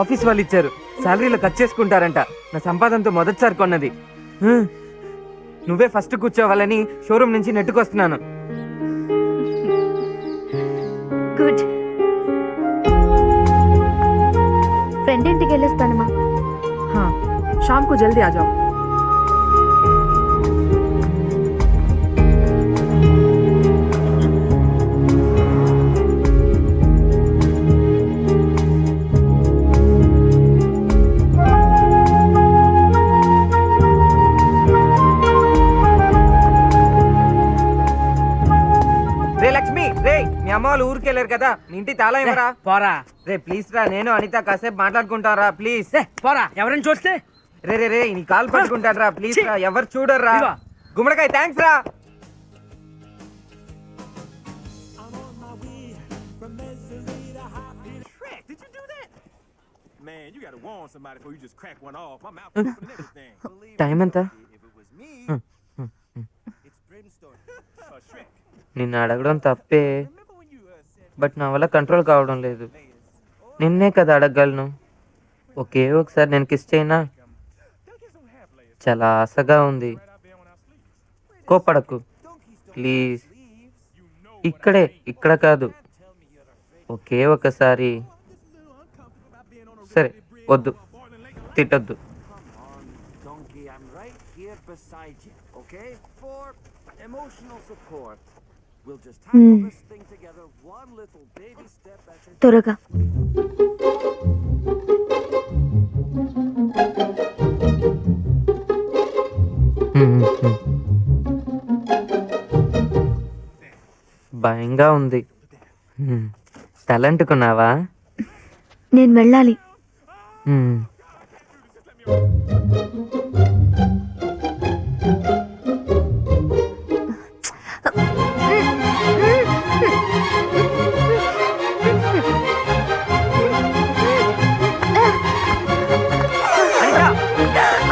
Office వాళ్ళు ఇచ్చారు. శాలరీలో cut చేసుకుంటారంట. నా సంపాదనతో మొదటిసారి కొన్నది. నువ్వే ఫస్ట్ కూర్చోవాలని షోరూమ్ నుంచి నెట్టుకొస్తున్నాను. గుడ్. ఫ్రెండ్ ఇంటికి వెళ్ళొస్తానమ్మా. हाँ, शाम को जल्दी आ जाओ. రే లక్ష్మి, రే మీ అమ్మ వాళ్ళు ఊరికి వెళ్ళారు కదా, మీ ఇంటి తాళం ఇవ్వరా? పోరా. రే ప్లీజ్ రా, నేను అనిత కాసేపు మాట్లాడుకుంటారా ప్లీజ్. పోరా, ఎవరైనా చూస్తే. రే రే రే నీ కాల్ పట్టుకుంటాను రా ప్లీజ్ రా, ఎవరు చూడర్రా. గుమ్మడికాయ థ్యాంక్స్ రా. టైం ఎంత? నిన్ను అడగడం తప్పే, బట్ నా వల్ల కంట్రోల్ కావడం లేదు. నిన్నే కదా అడగగలను. ఒకే ఒకసారి నేను కిస్ చేయనా? చాలా ఆశగా ఉంది. కోపడకు ప్లీజ్. ఇక్కడ కాదు, ఒకే ఒకసారి. సరే వద్దు, తిట్టొద్దు. త్వరగా. భయంగా ఉంది. తలంటుకున్నావా? నేను వెళ్ళాలి.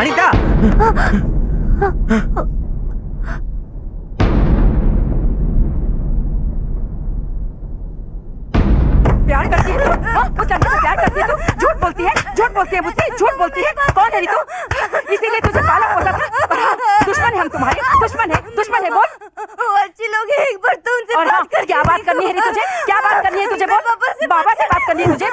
అనిత, प्यार करती है उस लड़के से प्यार करती है तू? झूठ बोलती है मुझसे, झूठ बोलती है. कौन है तू? इसीलिए तुझे काला बोला था. दुश्मन है हम तुम्हारे, दुश्मन है बोल. वो अच्छे लोग हैं, एक बार तो उनसे और हाँ, क्या बात करनी है तुझे? क्या बात करनी है तुझे बोल. बाबा से बात करनी है तुझे.